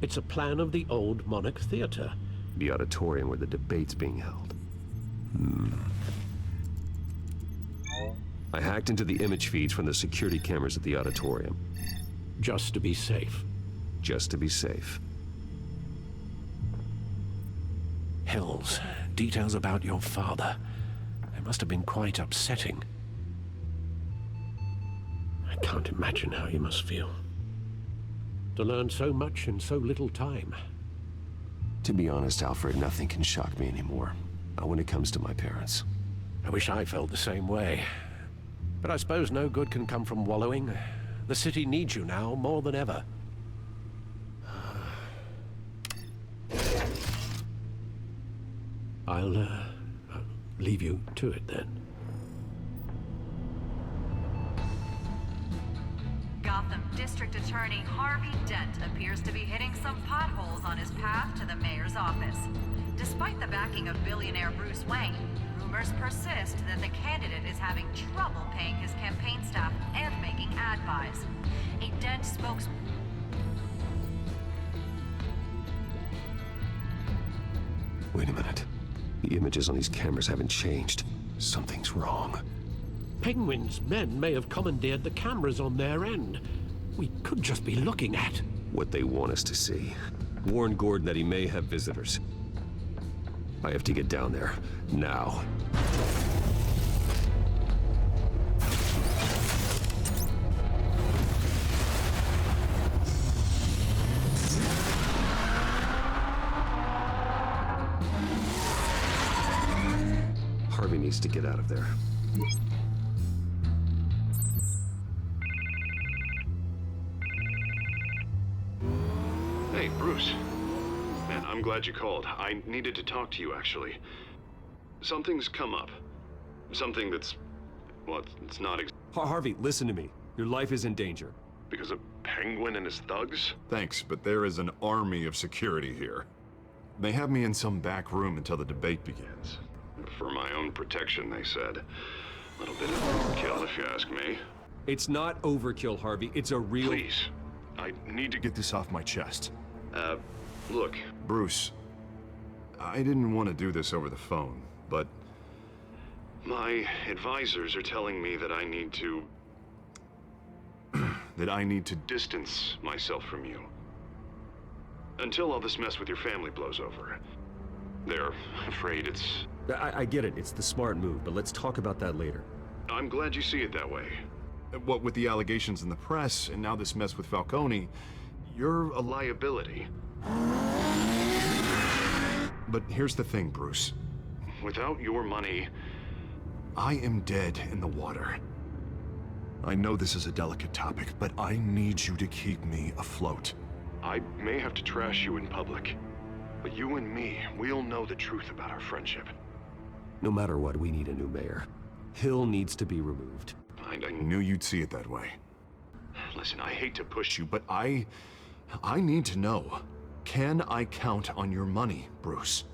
It's a plan of the old Monarch Theater. The auditorium where the debate's being held. I hacked into the image feeds from the security cameras at the auditorium. Just to be safe. Just to be safe. Hills, details about your father. They must have been quite upsetting. I can't imagine how you must feel. To learn so much in so little time. To be honest, Alfred, nothing can shock me anymore. Not when it comes to my parents. I wish I felt the same way. But I suppose no good can come from wallowing. The city needs you now more than ever. I'll leave you to it then. Gotham District Attorney Harvey Dent appears to be hitting some potholes on his path to the mayor's office. Despite the backing of billionaire Bruce Wayne, rumors persist that the candidate is having trouble paying his campaign staff and making ad buys. A Dent spokesman... Wait a minute. The images on these cameras haven't changed. Something's wrong. Penguin's men may have commandeered the cameras on their end. We could just be looking at... what they want us to see. Warn Gordon that he may have visitors. I have to get down there. Now. Harvey needs to get out of there. Hey, Bruce. Man, I'm glad you called. I needed to talk to you, actually. Something's come up. Something that's... well, it's not Harvey, listen to me. Your life is in danger. because of Penguin and his thugs? Thanks, but there is an army of security here. They have me in some back room until the debate begins. For my own protection, they said. A little bit of overkill, if you ask me. It's not overkill, Harvey. It's a real... Please. I need to get this off my chest. Look, Bruce. I didn't want to do this over the phone, but... my advisors are telling me that I need to... that I need to distance myself from you. Until all this mess with your family blows over. They're afraid it's... I get it. It's the smart move, but let's talk about that later. I'm glad you see it that way. What with the allegations in the press, and now this mess with Falcone, you're a liability. But here's the thing, Bruce. Without your money, I am dead in the water. I know this is a delicate topic, but I need you to keep me afloat. I may have to trash you in public, but you and me, we'll know the truth about our friendship. No matter what, we need a new mayor. Hill needs to be removed. I knew you'd see it that way. Listen, I hate to push you, but I need to know. Can I count on your money, Bruce?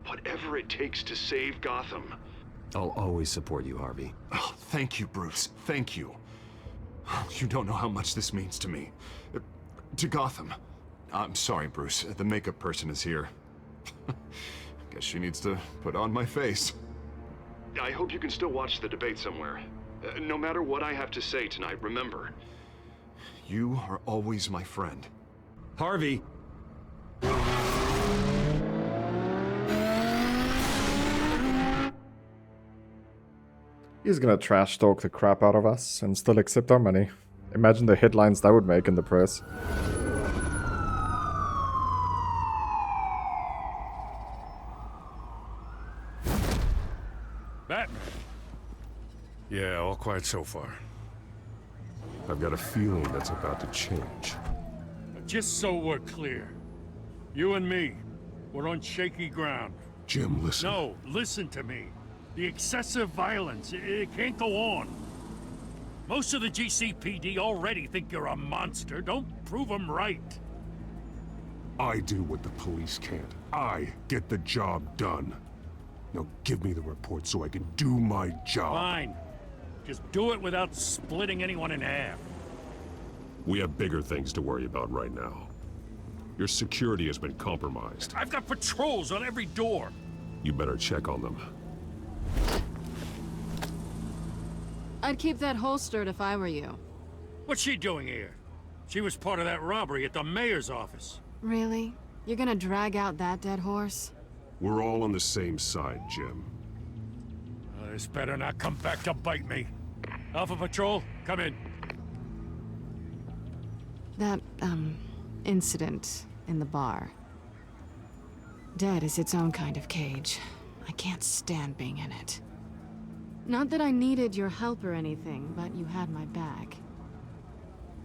Whatever it takes to save Gotham. I'll always support you, Harvey. Oh, thank you, Bruce. Thank you. You don't know how much this means to me. To Gotham. I'm sorry, Bruce. The makeup person is here. Guess she needs to put on my face. I hope you can still watch the debate somewhere. No matter what I have to say tonight, remember, you are always my friend. Harvey! He's gonna trash talk the crap out of us and still accept our money. Imagine the headlines that would make in the press. Batman. Yeah, all quiet so far. I've got a feeling that's about to change. Just so we're clear, you and me, we're on shaky ground. Jim, listen. No, listen to me. The excessive violence, it can't go on. Most of the GCPD already think you're a monster. Don't prove them right. I do what the police can't. I get the job done. Now give me the report so I can do my job. Fine. Just do it without splitting anyone in half. We have bigger things to worry about right now. Your security has been compromised. I've got patrols on every door. You better check on them. I'd keep that holstered if I were you. What's she doing here? She was part of that robbery at the mayor's office. Really? You're gonna drag out that dead horse? We're all on the same side, Jim. This better not come back to bite me. Alpha Patrol, come in. That, incident in the bar. Dead is its own kind of cage. I can't stand being in it. Not that I needed your help or anything, but you had my back.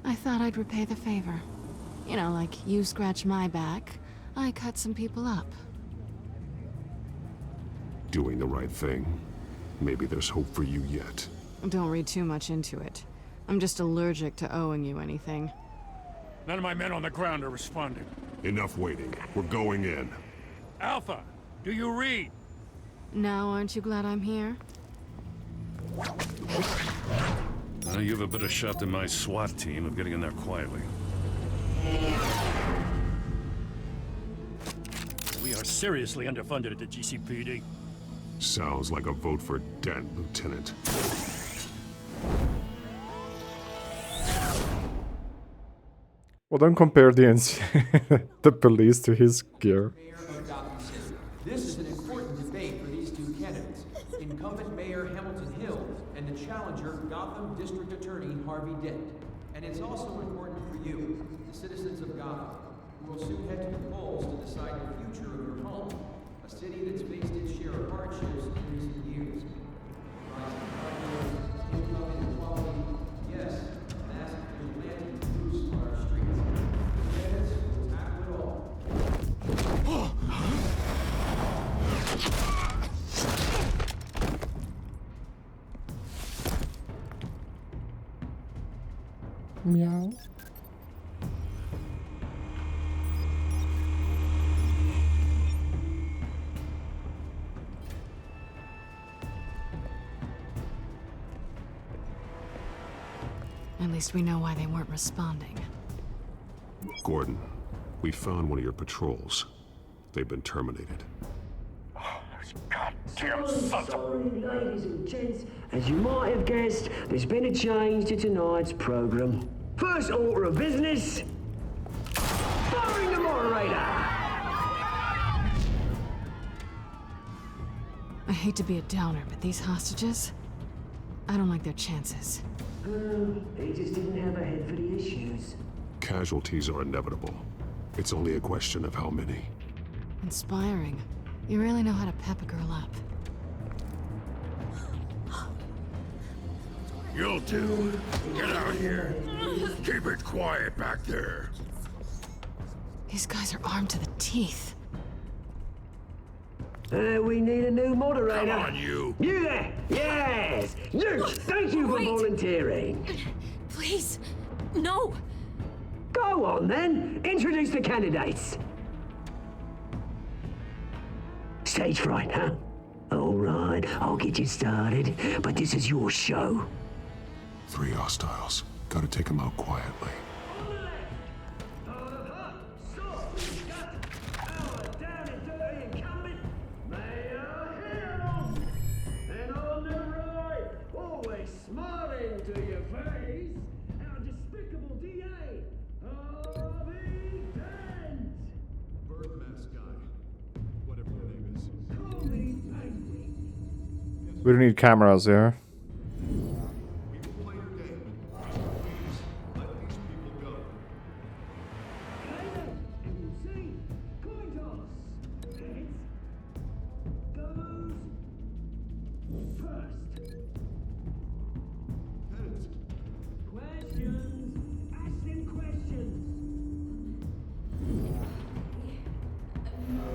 I thought I'd repay the favor. You know, like you scratch my back, I cut some people up. Doing the right thing. Maybe there's hope for you yet. Don't read too much into it. I'm just allergic to owing you anything. None of my men on the ground are responding. Enough waiting. We're going in. Alpha, do you read? Now aren't you glad I'm here? You have a better shot than my SWAT team of getting in there quietly. We are seriously underfunded at the GCPD. Sounds like a vote for Dent, Lieutenant. Well, don't compare the police to his gear. This is an important debate for these two candidates, incumbent Mayor Hamilton Hill and the challenger Gotham District Attorney Harvey Dent. And it's also important for you, the citizens of Gotham, who will soon head to the polls to decide the future of your home, a city that's faced its share of hardships in recent years. Rising crime, income inequality, yes, massive vigilante abuse on our streets. Candidates will tackle it all. Meow. At least we know why they weren't responding. Gordon, we found one of your patrols. They've been terminated. Damn sorry, ladies and gents. As you might have guessed, there's been a change to tonight's program. First order of business, firing the moderator. I hate to be a downer, but these hostages, I don't like their chances. They just didn't have a head for the issues. Casualties are inevitable. It's only a question of how many. Inspiring. You really know how to pep a girl up. You'll do. Get out here. Keep it quiet back there. These guys are armed to the teeth. We need a new moderator. Come on, you. You there? Yes. You. Thank you for volunteering. Please, no. Go on then. Introduce the candidates. Stage fright, huh? All right, I'll get you started, but this is your show. 3 hostiles. Gotta take them out quietly. We don't need cameras here.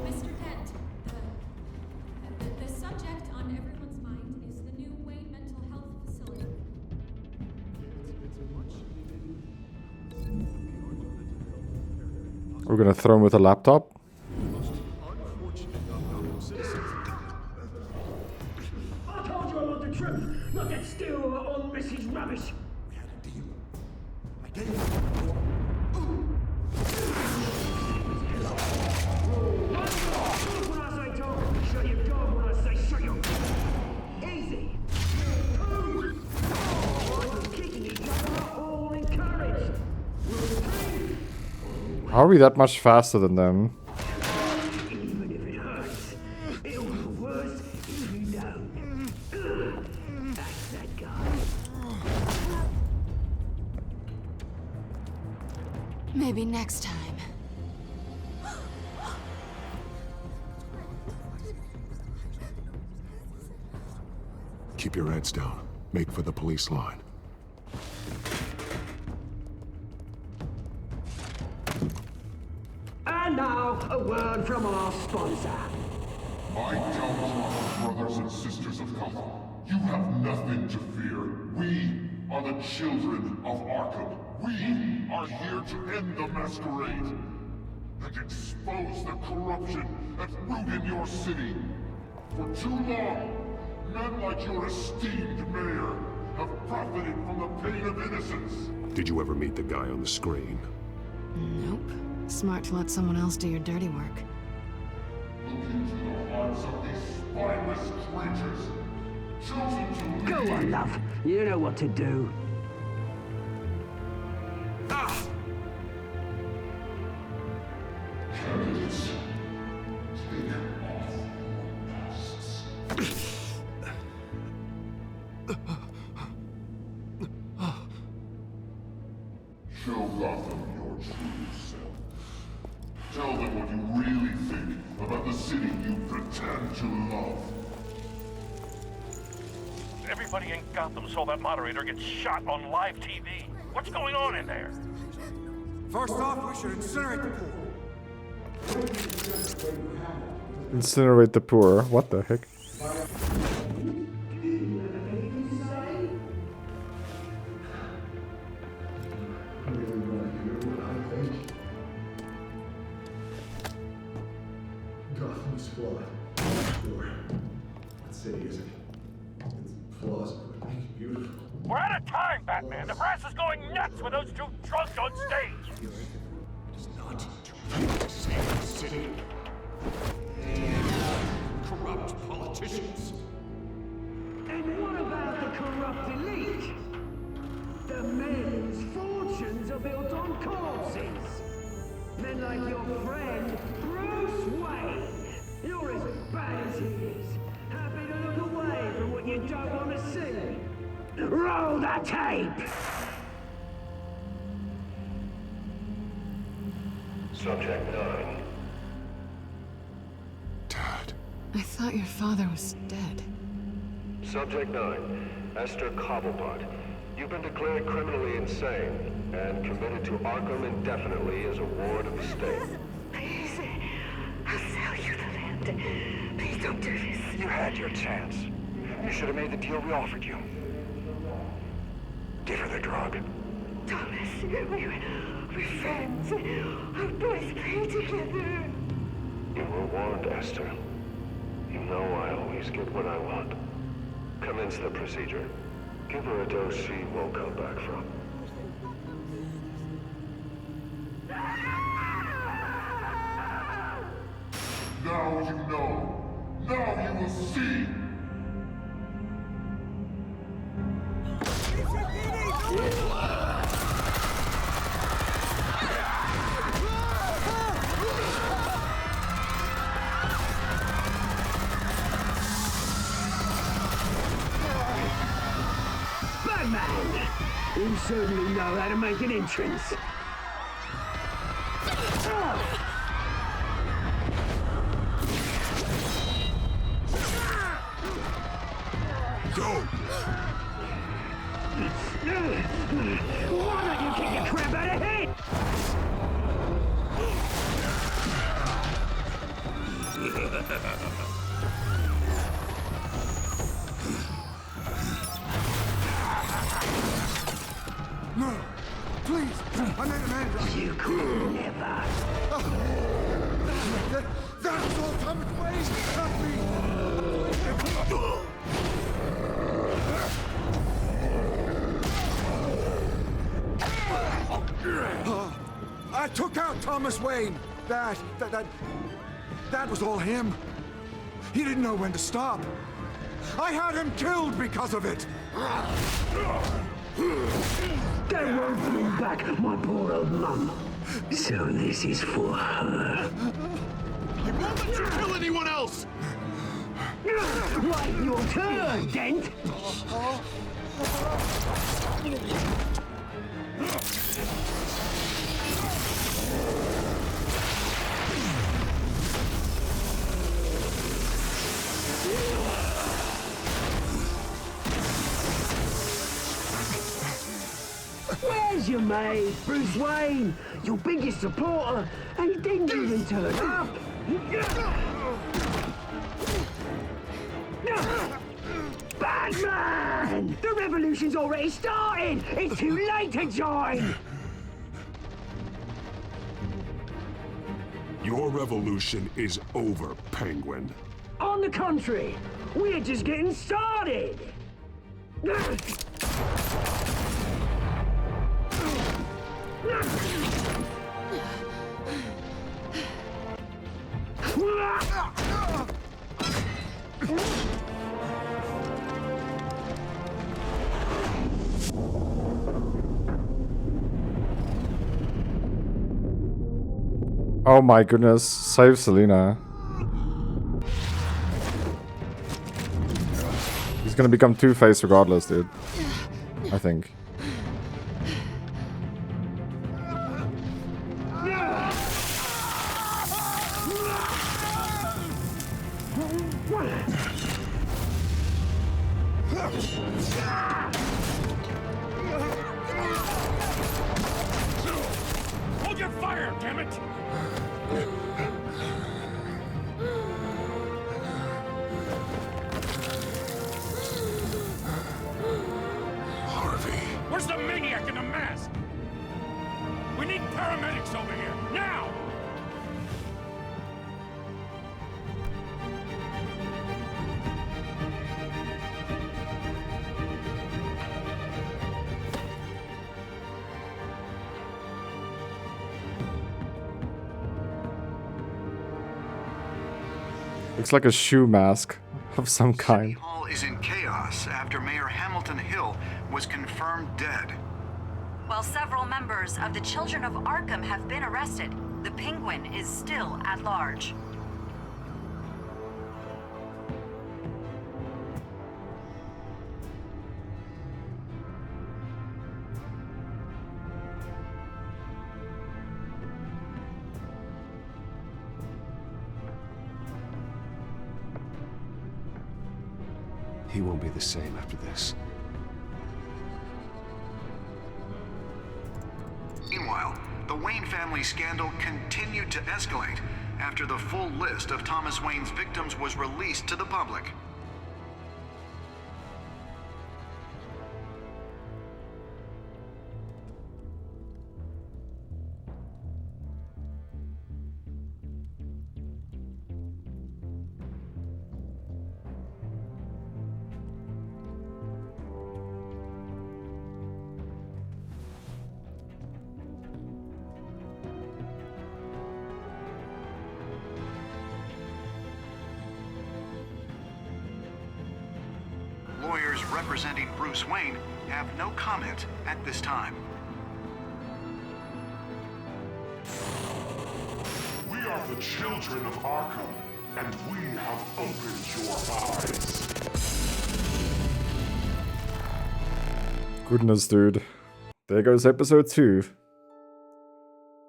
Mr. Dent, the subject on everyone's mind is the new Wayne Mental Health Facility. We're gonna throw him with a laptop. I told you I want the truth. Not get still on Mrs. Rubbish. We had a deal. I gave you. When I say talk, shut your door. When I say shut your... Easy. I'm kicking each other up, all encouraged. How are we that much faster than them? Even if it hurts, it'll be worse if you don't. That's that guy. Maybe next time. Keep your heads down. Make for the police line. And now, a word from our sponsor. My downtrodden brothers and sisters of Gotham, you have nothing to fear. We are the children of Arkham. We are here to end the masquerade and expose the corruption that ruined your city. For too long, men like your esteemed mayor have profited from the pain of innocence. Did you ever meet the guy on the screen? Nope. Smart to let someone else do your dirty work. Look into the hearts of these spineless creatures, chosen to lead. Go on, love. You know what to do. Candidates, take off your masks. Show Gotham your true self. Tell them what you really think about the city you pretend to love. Everybody in Gotham saw that moderator get shot on live TV. What's going on in there? First off, we should incinerate the pool. Incinerate the poor. What the heck? Gotham's flawed. Sure. That city isn't. Its flaws would make it beautiful. We're out of time, Batman. The press is going nuts with those two drunks on stage. It is not too late to save the city. Corrupt politicians. And what about the corrupt elite? The men whose fortunes are built on corpses. Men like your friend, Bruce Wayne. You're as bad as he is. Happy to look away from what you don't want to see. Roll the tape! Subject 9. I thought your father was dead. Subject 9. Esther Cobblepot. You've been declared criminally insane and committed to Arkham indefinitely as a ward of the state. Please, I'll sell you the land. Please don't do this. You had your chance. You should have made the deal we offered you. Give her the drug. Thomas, we're friends. Our boys play together. You were warned, Esther. You know I always get what I want. Commence the procedure. Give her a dose she won't come back from. Now you know. Now you will see. Batman! You certainly know how to make an entrance. Go! Why don't you kick the crap out of him? No! Please! I made a man. You could never. That was all Thomas Wayne! Not me! I took out Thomas Wayne. That was all him. He didn't know when to stop. I had him killed because of it. They won't bring back my poor old mum. So this is for her. I won't let you kill anyone else! Right, your turn, Dent! Where's your mate, Bruce Wayne? Your biggest supporter, and he didn't even turn up. Batman! The revolution's already started! It's too late to join! Your revolution is over, Penguin. On the contrary, we're just getting started! Oh my goodness, save Selena. He's gonna become Two-Face regardless, dude. I think. Hold your fire, damn it! Harvey. Where's the maniac in the mask? We need paramedics over here, now! Looks like a shoe mask of some kind. Hall is in chaos after Mayor Hamilton Hill was confirmed dead. While several members of the Children of Arkham have been arrested, the Penguin is still at large. He won't be the same after this. Meanwhile, the Wayne family scandal continued to escalate after the full list of Thomas Wayne's victims was released to the public. Lawyers representing Bruce Wayne have no comment at this time. We are the children of Arkham, and we have opened your eyes. Goodness, dude. There goes episode 2.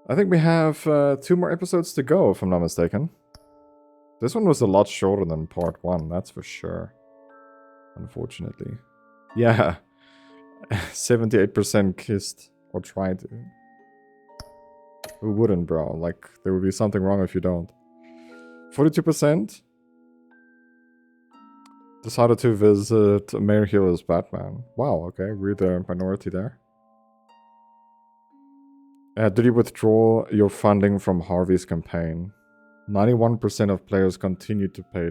I think we have 2 more episodes to go, if I'm not mistaken. This one was a lot shorter than part 1, that's for sure. Unfortunately. Yeah. 78% kissed or tried to. Who wouldn't, bro? Like, there would be something wrong if you don't. 42% decided to visit Mayor Hill as Batman. Wow, okay, we're the minority there. Did you withdraw your funding from Harvey's campaign? 91% of players continued to pay.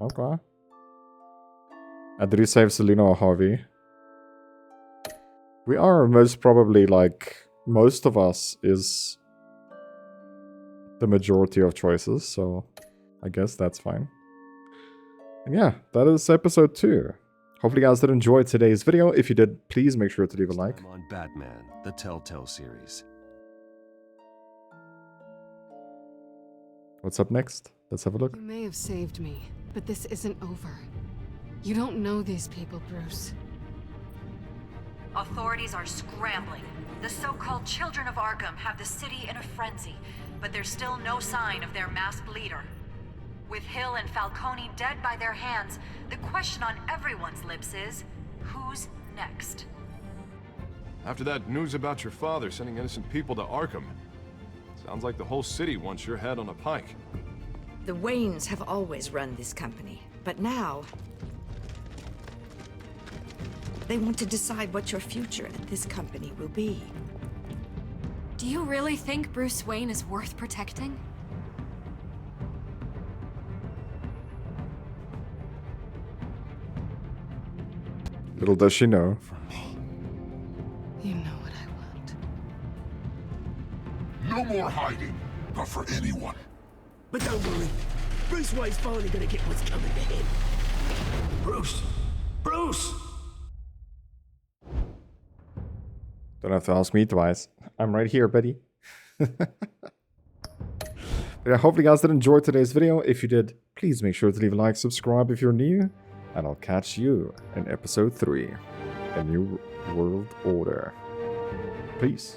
Okay. Did you save Selena or Harvey? We are most probably, like, most of us is the majority of choices, so I guess that's fine. And yeah, that is episode 2. Hopefully you guys did enjoy today's video. If you did, please make sure to leave a like. I'm on Batman, the Telltale series. What's up next? Let's have a look. You may have saved me, but this isn't over. You don't know these people, Bruce. Authorities are scrambling. The so-called Children of Arkham have the city in a frenzy, but there's still no sign of their masked leader. With Hill and Falcone dead by their hands, the question on everyone's lips is, who's next? After that news about your father sending innocent people to Arkham, sounds like the whole city wants your head on a pike. The Waynes have always run this company, but now they want to decide what your future at this company will be. Do you really think Bruce Wayne is worth protecting? Little does she know. You know what I want. No more hiding, not for anyone. But don't worry, Bruce Wayne's finally gonna get what's coming to him. Bruce! Bruce! Don't have to ask me twice. I'm right here, buddy. But yeah, hopefully you guys did enjoy today's video. If you did, please make sure to leave a like, subscribe if you're new, and I'll catch you in episode 3, A New World Order. Peace.